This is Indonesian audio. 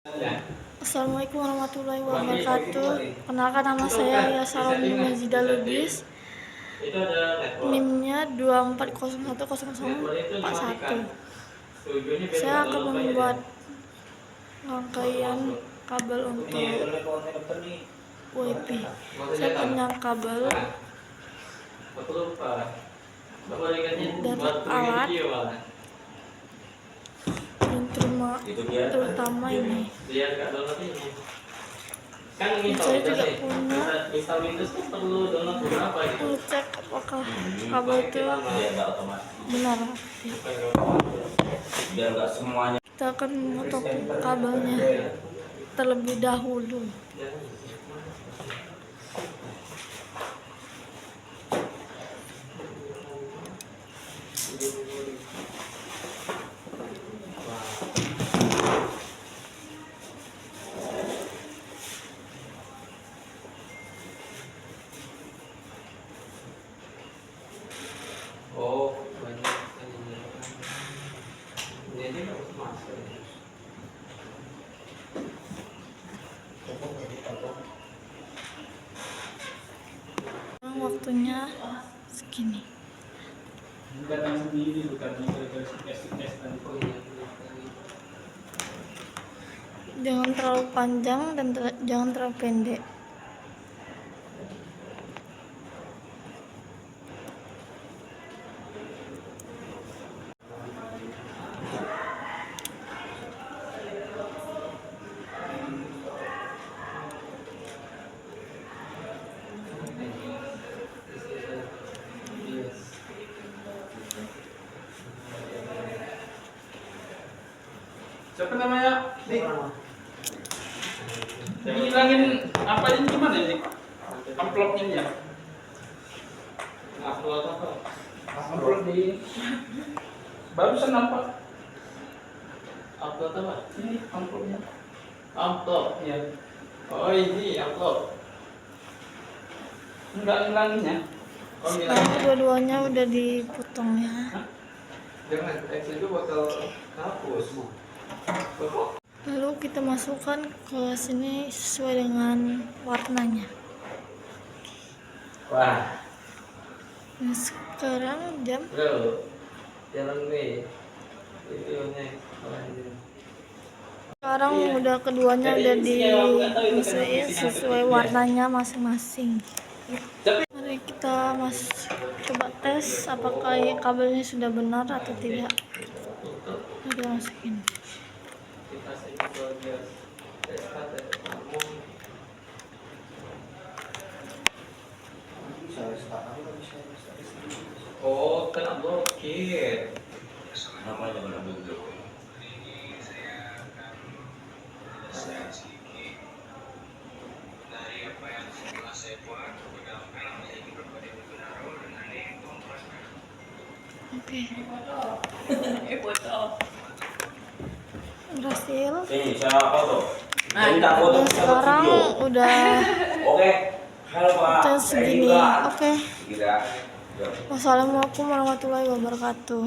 Assalamualaikum warahmatullahi wabarakatuh. Kenalkan, nama saya Yasarondi Mazida Lubis. NIM-nya 24010041. Saya akan membuat rangkaian kabel untuk WiFi. Saya punya kabel dan alat terutama ini. Saya juga punya cek apakah kabel itu benar. Kita akan memotong kabelnya terlebih dahulu. Oh, banyak ini aja nggak usah masuk. Waktunya segini. Datang sendiri, bukan tes Jangan terlalu panjang dan jangan terlalu pendek. Siapa namanya? Dihilangin apa ini gimana ini? Amplopnya ya? Upload apa? Amplop di barusan apa? Upload apa? Ini amplopnya. Upload. Ya. Oh, ini upload. Enggak hilanginnya. Oh, Sekarang dua-duanya udah dipotong ya. Jangan, X itu bakal hapus. Lalu kita masukkan ke sini sesuai dengan warnanya. Wah, Nah, sekarang jam bro, jalan nih. Videonya. sekarang udah keduanya udah disesuaikan sesuai warnanya masing-masing. Mari kita coba tes apakah kabelnya sudah benar atau tidak. Kita masukin. Kita sebut dia oh, kena blokir. Namanya kena blokir. Oke. Berhasil. Ini siapa tuh? Dan sekarang udah Oke. Halo Pak. tes segini. Oke. Kira. Wassalamualaikum warahmatullahi wabarakatuh.